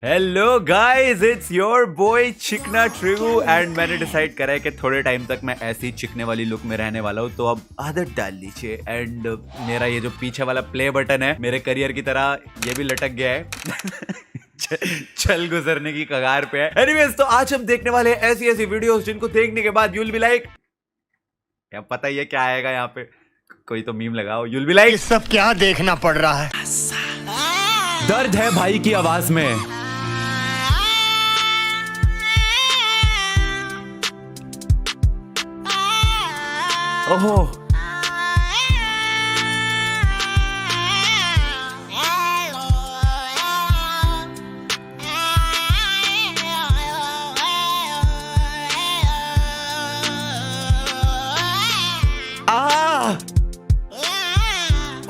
Hello guys, it's your boy चिकना ट्रिगू and मैंने decide करा है कि थोड़े टाइम तक मैं ऐसी चिकने वाली लुक में रहने वाला हूँ, तो अब आदत डाल लीजिए। एंड मेरा ये जो पीछे वाला प्ले बटन है मेरे करियर की तरह ये भी लटक गया है चल गुजरने की कगार पे है। एनीवेज, तो आज हम देखने वाले हैं ऐसी ऐसी वीडियोस जिनको देखने के बाद यूल बी लाइक, क्या पता ही है क्या आएगा यहाँ पे, कोई तो मीम लगाओ। यूल बी लाइक, सब क्या देखना पड़ रहा है। दर्द है भाई की आवाज में। ओहो,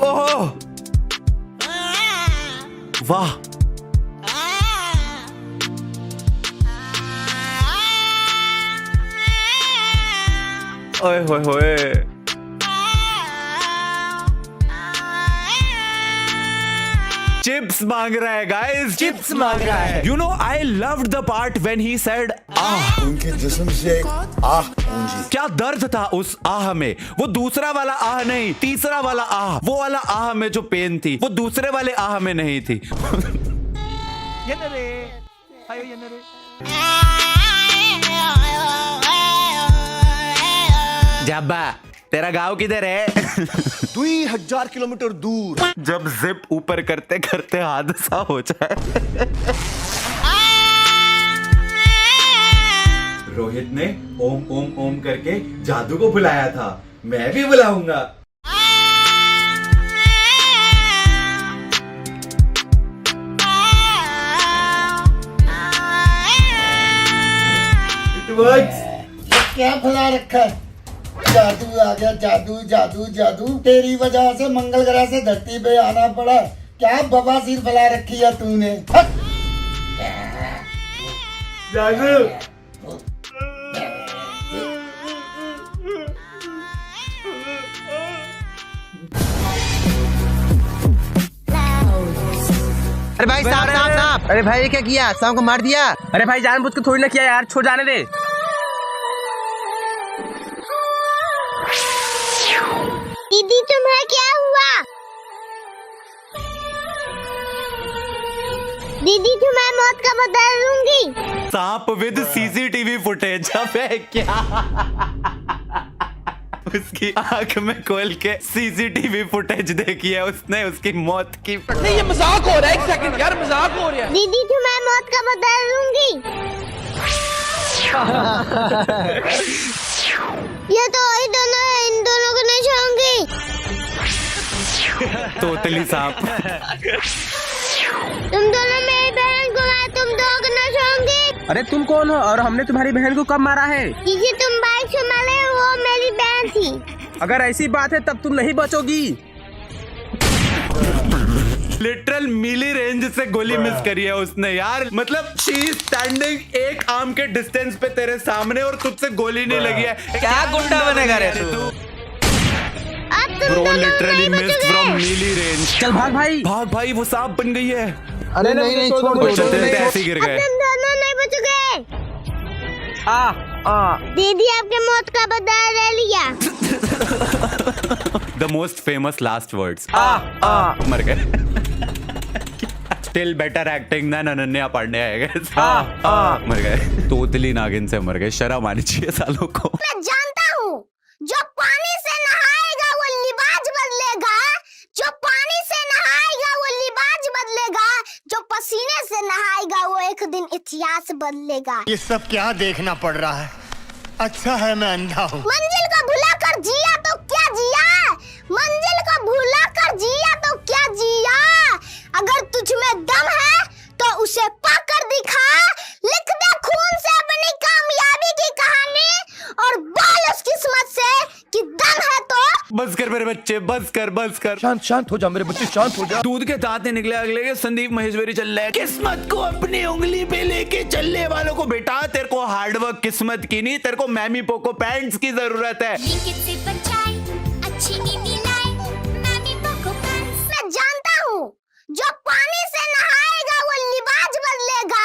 ओहो, वाह, ओए होए होए, चिप्स मांग रहा है गाइस, चिप्स मांग रहा है। You know, I loved the part when he said ah. उनके जिस्म से आह गूंजी। क्या दर्द था उस आह में। वो दूसरा वाला आह नहीं, तीसरा वाला आह, वो वाला आह में जो पेन थी वो दूसरे वाले आह में नहीं थी जब्बा, तेरा गांव किधर है 2000 किलोमीटर दूर। जब जिप ऊपर करते करते हादसा हो जाए। रोहित ने ओम ओम ओम करके जादू को बुलाया था, मैं भी बुलाऊंगा। It works. क्या फैला रखा है। जादू आ गया, जादू जादू जादू। तेरी वजह से मंगल ग्रह से धरती पे आना पड़ा। क्या बवासीर फैला रखी है तूने। जादू, अरे भाई सांप सांप सांप। अरे भाई ये क्या किया, सांप को मार दिया। अरे भाई जानबूझ के थोड़ी ना किया यार, छोड़ जाने दे। दीदी तुम्हें क्या हुआ? दीदी तुम्हें मौत का बदला दूंगी। सांप विद सीसीटीवी फुटेज। अबे क्या उसकी आंख में खोल के सीसीटीवी फुटेज देखी है उसने उसकी मौत की। नहीं ये मजाक हो रहा है, एक सेकंड यार, मजाक हो रहा है। दीदी तुम्हें मौत का बदला दूंगी। ये तो वही दोनों है, इन दोनों को नहीं छोड़ूंगी। तोतली सांप। तुम दोनों मेरी बहन को मारा, तुम दोनों को नहीं छोड़ूंगी। अरे तुम कौन हो और हमने तुम्हारी बहन को कब मारा है? जिसे तुम बाइक से मारे वो मेरी बहन थी। अगर ऐसी बात है तब तुम नहीं बचोगी। लिटरल मिली रेंज से गोली मिस करी है उसने यार। मतलब शी इज स्टैंडिंग एक आर्म के डिस्टेंस पे तेरे सामने और तुझसे गोली नहीं लगी है। क्या गुंडा बनेगा रे तू? Bro literally missed from milli range. चल भाग भाई, भाग भाई, वो सांप बन गई है। अरे नहीं नहीं छोड़ वो दो। चलते चलते ऐसे ही गिर गए। तुम दोनों नहीं बचोगे। दीदी आपके मौत का बदला ले लिया। The most famous last words. मर गए। Still better acting than Ananya Pandey आएगा। मर गए, तोतली नागिन से मर गए। शर्म आनी चाहिए सालों को। मैं जानता हूँ जो पानी से नहाएगा वो लिबाज बदलेगा, जो पानी से नहाएगा वो लिबाज बदलेगा, जो पसीने से नहाएगा वो एक दिन इतिहास बदलेगा। ये सब क्या देखना पड़ रहा है। अच्छा है मैं अंधा हूँ। मंजिल को भुला कर जिया तो क्या जिया, मंजिल को भुला कर जिया तो क्या जिया। अगर तुझ में दम है तो उसे पाकर दिखा, लिख दे खून से अपनी कामयाबी की कहानी और बोल उस किस्मत से कि दम है तो। बस कर मेरे बच्चे, बस कर बस कर। शांत हो जा मेरे बच्चे, शांत हो जा। दूध के दांत नहीं निकले अगले के। संदीप महेश्वरी चल रहा है। किस्मत को अपनी उंगली पे लेके चलने वालों को बेटा, तेरे को हार्डवर्क किस्मत की नहीं, तेरे को मैमी पोको पैंट्स की जरूरत है। मैं जानता हूँ जो पानी से नहाएगा वो लिबाज बदलेगा,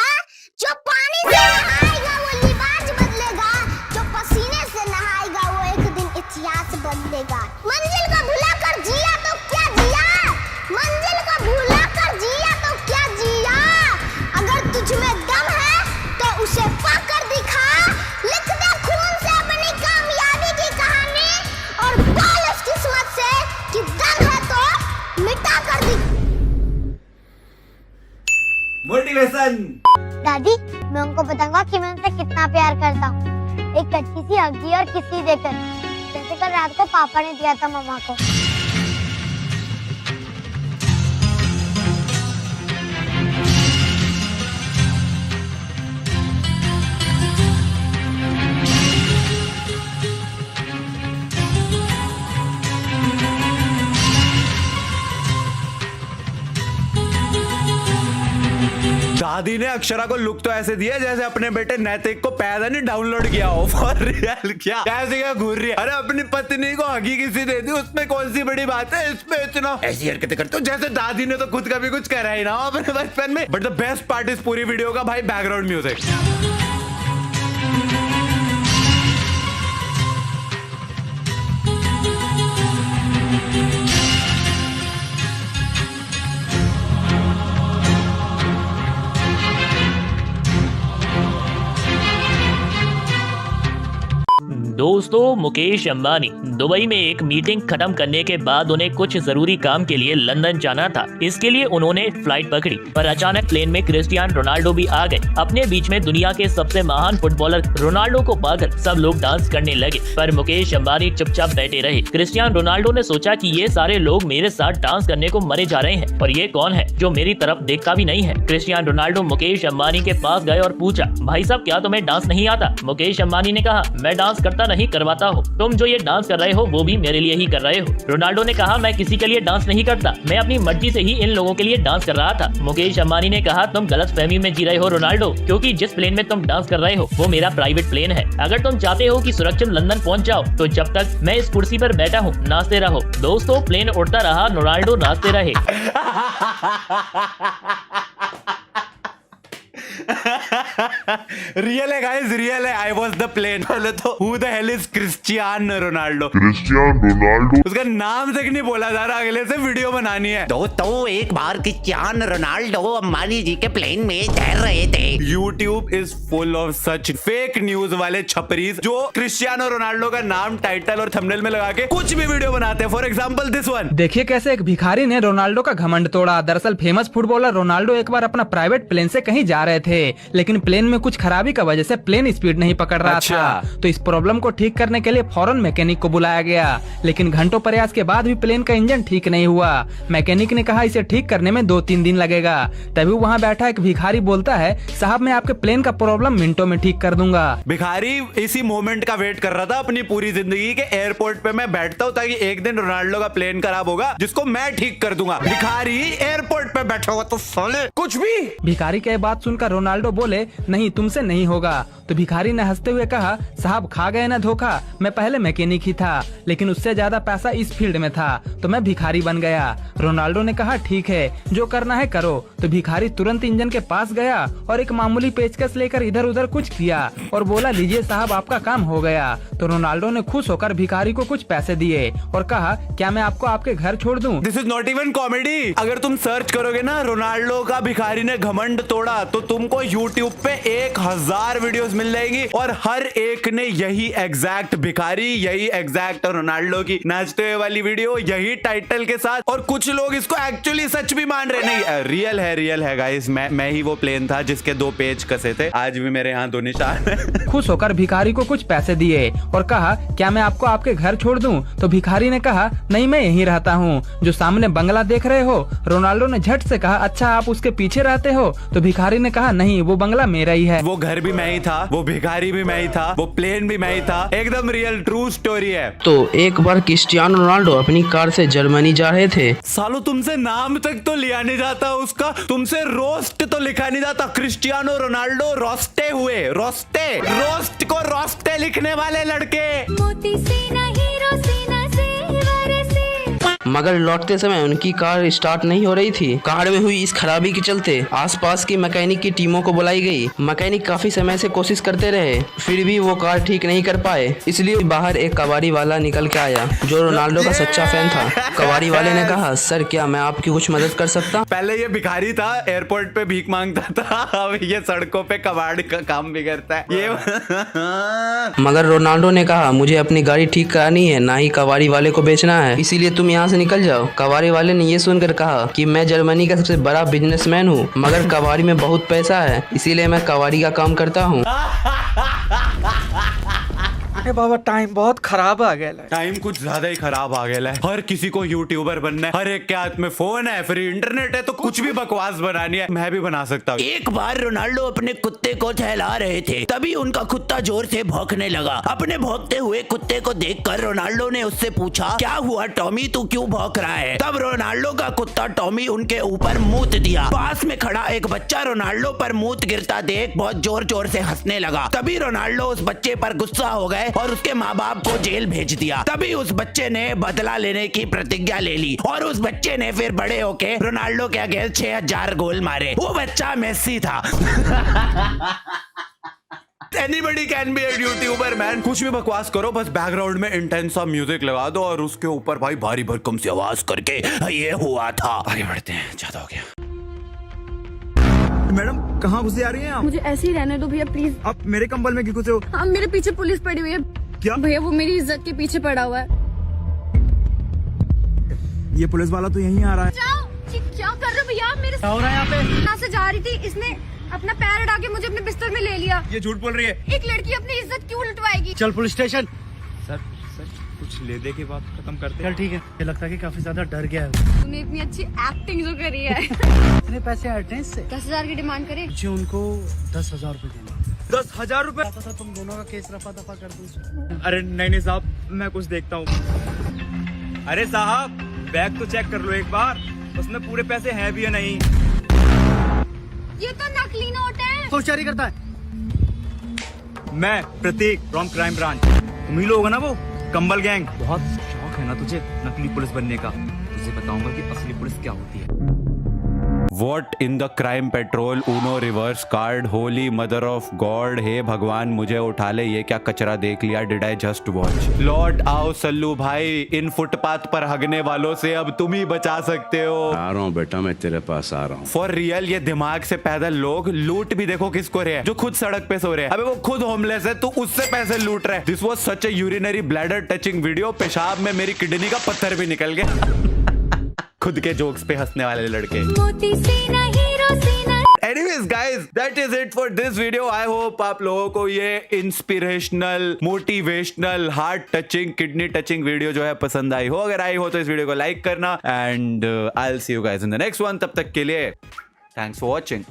लेसन। दादी, मैं उनको बताऊंगा कि मैं उनसे कितना प्यार करता हूँ, एक कच्ची सी हड्डी और किसी देकर, जैसे कल रात को पापा ने दिया था मम्मा को। दादी ने अक्षरा को लुक तो ऐसे दिया जैसे अपने बेटे नैतिक को पैदा नहीं डाउनलोड किया हो। फॉर रियल क्या कैसे क्या घूर रही है। अरे अपनी पत्नी को हगी किसी दे दी, उसमें कौन सी बड़ी बात है, इसमें इतना ऐसी हरकतें करते हो जैसे दादी ने तो खुद कभी कुछ करा ही ना हो अपने बचपन में। बट द बेस्ट पार्ट इस पूरी वीडियो का भाई बैकग्राउंड म्यूजिक। दोस्तों, मुकेश अंबानी दुबई में एक मीटिंग खत्म करने के बाद उन्हें कुछ जरूरी काम के लिए लंदन जाना था। इसके लिए उन्होंने फ्लाइट पकड़ी, पर अचानक प्लेन में क्रिस्टियानो रोनाल्डो भी आ गए। अपने बीच में दुनिया के सबसे महान फुटबॉलर रोनाल्डो को पाकर सब लोग डांस करने लगे, पर मुकेश अंबानी चुपचाप बैठे रहे। क्रिस्टियानो रोनाल्डो ने सोचा कि ये सारे लोग मेरे साथ डांस करने को मरे जा रहे हैं, और ये कौन है जो मेरी तरफ देखता भी नहीं है। क्रिस्टियानो रोनाल्डो मुकेश अंबानी के पास गए और पूछा, भाई साहब क्या तुम्हें डांस नहीं आता? मुकेश अंबानी ने कहा, मैं डांस करता नहीं, करवाता हूँ। तुम जो ये डांस कर रहे हो वो भी मेरे लिए ही कर रहे हो। रोनाल्डो ने कहा, मैं किसी के लिए डांस नहीं करता, मैं अपनी मर्जी से ही इन लोगों के लिए डांस कर रहा था। मुकेश अंबानी ने कहा, तुम गलतफहमी में जी रहे हो रोनाल्डो, क्योंकि जिस प्लेन में तुम डांस कर रहे हो वो मेरा प्राइवेट प्लेन है। अगर तुम चाहते हो कि सुरक्षित लंदन पहुंच जाओ तो जब तक मैं इस कुर्सी पर बैठा हूँ नाचते रहो। दोस्तों, प्लेन उड़ता रहा, रोनाल्डो नाचते रहे। रियल है गाइस, रियल है। I was the plane. पहले तो who the hell is Cristiano Ronaldo? उसका नाम तक नहीं बोला जा रहा। अगले से वीडियो बनानी है। तो एक बार क्रिस्टियानो रोनाल्डो अंबानी जी के प्लेन में तैर रहे थे। YouTube is full of such fake news वाले छपरीज जो क्रिस्टियानो रोनाल्डो का नाम टाइटल और थंबनेल में लगा के कुछ भी वीडियो बनाते हैं। For example this one. देखिए कैसे एक भिखारी ने रोनाल्डो का घमंड तोड़ा। दरअसल फेमस फुटबॉलर रोनाल्डो एक बार अपना प्राइवेट प्लेन से कहीं जा रहे थे, लेकिन प्लेन में कुछ खराबी का वजह से प्लेन स्पीड नहीं पकड़ रहा था। तो इस प्रॉब्लम को ठीक करने के लिए फौरन मैकेनिक को बुलाया गया, लेकिन घंटों प्रयास के बाद भी प्लेन का इंजन ठीक नहीं हुआ। मैकेनिक ने कहा इसे ठीक करने में 2-3 दिन लगेगा। तभी वहाँ बैठा एक भिखारी बोलता है, साहब मैं आपके प्लेन का प्रॉब्लम मिनटों में ठीक कर दूंगा। भिखारी इसी मोमेंट का वेट कर रहा था अपनी पूरी जिंदगी के। एयरपोर्ट पे मैं बैठता हूँ ताकि एक दिन रोनाल्डो का प्लेन खराब होगा जिसको मैं ठीक कर दूंगा। भिखारी एयरपोर्ट पे बैठा हुआ तो साले कुछ भी। भिखारी की बात सुनकर रोनाल्डो बोले, नहीं तुमसे नहीं होगा। तो भिखारी ने हंसते हुए कहा, साहब खा गए ना धोखा, मैं पहले मैकेनिक ही था, लेकिन उससे ज्यादा पैसा इस फील्ड में था तो मैं भिखारी बन गया। रोनाल्डो ने कहा, ठीक है जो करना है करो। तो भिखारी तुरंत इंजन के पास गया और एक मामूली पेचकस लेकर इधर उधर कुछ किया और बोला, लीजिए साहब आपका काम हो गया। तो रोनाल्डो ने खुश होकर भिखारी को कुछ पैसे दिए और कहा, क्या मैं आपको आपके घर छोड़ दूं? This is not even comedy. अगर तुम सर्च करोगे ना रोनाल्डो का भिखारी ने घमंड तोड़ा तो तुमको YouTube पे 1000 वीडियोस मिल जाएंगी और हर एक ने यही एग्जैक्ट भिखारी, यही एग्जैक्ट रोनाल्डो की नाचते हुए वाली वीडियो, यही टाइटल के साथ। और कुछ लोग इसको एक्चुअली सच भी मान रहे। नहीं, रियल है गाइस। मैं ही वो प्लेन था जिसके 2 पेज कसे थे। आज भी मेरे यहाँ 2 निशान है। खुश होकर भिखारी को कुछ पैसे दिए और कहा, क्या मैं आपको आपके घर छोड़ दूं? तो भिखारी ने कहा, नहीं मैं यहीं रहता हूँ, जो सामने बंगला देख रहे हो। रोनाल्डो ने झट से कहा, अच्छा आप उसके पीछे रहते हो? तो भिखारी ने कहा, नहीं वो बंगला मेरा ही है। वो घर भी मैं ही था, वो भिखारी भी मैं ही था, वो प्लेन भी मैं ही था। एकदम रियल ट्रू स्टोरी है। तो एक बार क्रिस्टियानो रोनाल्डो अपनी कार से जर्मनी जा रहे थे। सालो तुमसे नाम तक तो लिया नहीं जाता उसका, तुमसे रोस्ट तो लिखा नहीं जाता। क्रिस्टियानो रोनाल्डो रोस्टे हुए, रोस्टे, रोस्ट को रोस्टे लिखने वाले लड़के। मोती सीना हीरो सीना से वरसे। मगर लौटते समय उनकी कार स्टार्ट नहीं हो रही थी। कार में हुई इस खराबी के चलते आसपास की मैकेनिक की टीमों को बुलाई गई। मैकेनिक काफी समय से कोशिश करते रहे, फिर भी वो कार ठीक नहीं कर पाए। इसलिए बाहर एक कबाड़ी वाला निकल के आया जो रोनाल्डो का सच्चा फैन था। कबाड़ी वाले ने कहा, सर क्या मैं आपकी कुछ मदद कर सकता? पहले ये भिखारी था, एयरपोर्ट पे भीख मांगता था, अब ये सड़कों पे कबाड़ी का काम भी करता है ये। मगर रोनाल्डो ने कहा, मुझे अपनी गाड़ी ठीक करानी है, ना ही कबाड़ी वाले को बेचना है, इसीलिए तुम यहाँ से निकल जाओ। कबाड़ी वाले ने ये सुनकर कहा कि मैं जर्मनी का सबसे बड़ा बिजनेसमैन हूँ, मगर कबाड़ी में बहुत पैसा है, इसीलिए मैं कबाड़ी का काम करता हूँ। अरे बाबा टाइम बहुत खराब आ गया। टाइम कुछ ज्यादा ही खराब आ गया है। हर किसी को यूट्यूबर बनना है, हर एक के हाथ में फोन है, फ्री इंटरनेट है, तो कुछ भी बकवास बनानी है मैं भी बना सकता हूँ। एक बार रोनाल्डो अपने कुत्ते को टहला रहे थे, तभी उनका कुत्ता जोर से भौंकने लगा। अपने भौंकते हुए कुत्ते को देखकर रोनाल्डो ने उससे पूछा, क्या हुआ टॉमी, तू क्यों भौंक रहा है? तब रोनाल्डो का कुत्ता टॉमी उनके ऊपर मूत दिया। पास में खड़ा एक बच्चा रोनाल्डो पर मूत गिरता देख बहुत जोर जोर से हंसने लगा। तभी रोनाल्डो उस बच्चे पर गुस्सा हो गए और उसके माँ बाप को जेल भेज दिया। तभी उस बच्चे ने बदला लेने की प्रतिज्ञा ले ली और उस बच्चे ने फिर बड़े होके रोनाल्डो के अगेंस्ट 6000 गोल मारे। वो बच्चा मेसी था। Anybody can be a YouTuber man। कुछ भी बकवास करो, बस बैकग्राउंड में इंटेंस सा म्यूजिक लगा दो और उसके ऊपर भाई भारी भरकम सी आवाज करके ये हुआ था। आगे बढ़ते हैं, ज्यादा हो गया। मैडम कहाँ घुसे आ रही हैं आप? मुझे ऐसे ही रहने दो भैया प्लीज। आप मेरे कंबल में क्यों घुसे हो? हाँ मेरे पीछे पुलिस पड़ी हुई है। क्या? भैया वो मेरी इज्जत के पीछे पड़ा हुआ है। ये पुलिस वाला तो यहीं आ रहा है। क्या कर रहे हो भैया? मेरे क्या हो रहा है यहाँ पे? यहाँ से जा रही थी, इसने अपना पैर अड़ा के मुझे अपने बिस्तर में ले लिया। ये झूठ बोल रही है। एक लड़की अपनी इज्जत क्यों लुटवाएगी? चल पुलिस स्टेशन। सर कुछ ले दे के बात खत्म करते हैं। चल ठीक है। ये लगता है कि काफी ज्यादा डर गया है। तूने इतनी अच्छी एक्टिंग जो करी है। कितने पैसे आए थे इससे? 10,000 की डिमांड करे। मुझे उनको 10,000 रूपए देना। 10,000 रूपए? था तुम दोनों का केस रफा दफा कर दूं। अरे नहीं साहब, मैं कुछ देखता हूँ। अरे साहब बैग तो चेक कर लो एक बार, उसमें पूरे पैसे हैं भी या नहीं। ये तो नकली नोट है। कौन जारी करता है? मैं प्रतीक फ्रॉम क्राइम ब्रांच। तुम ही लोग हो ना वो कंबल गैंग? बहुत शौक है ना तुझे नकली पुलिस बनने का? तुझे बताऊंगा कि असली पुलिस क्या होती है। What in the crime petrol Uno reverse card? Holy mother of God! हे भगवान मुझे उठा ले, ये क्या कचरा देख लिया? Did I just watch? लौट आओ सल्लू भाई, इन फुटपाथ पर हगने वालों से अब तुम ही बचा सकते हो। आ रहा हूँ बेटा, मैं तेरे पास आ रहा हूँ। फॉर रियल ये दिमाग से पैदा लोग लूट भी देखो किसको रहे हैं, जो खुद सड़क पे सो रहे हैं। अबे वो खुद होमलेस है, तू उससे पैसे लूट रहे। This was such A urinary bladder touching video. पेशाब में मेरी किडनी का पत्थर भी निकल गया। खुद के जोक्स पे हंसने वाले लड़के। Anyways guys, that is it for this video. I hope आप लोगों को ये inspirational, motivational, heart touching, kidney touching video जो है पसंद आई हो। अगर आई हो तो इस वीडियो को लाइक करना and I will see you guys in the next one. तब तक के लिए थैंक्स फॉर वॉचिंग।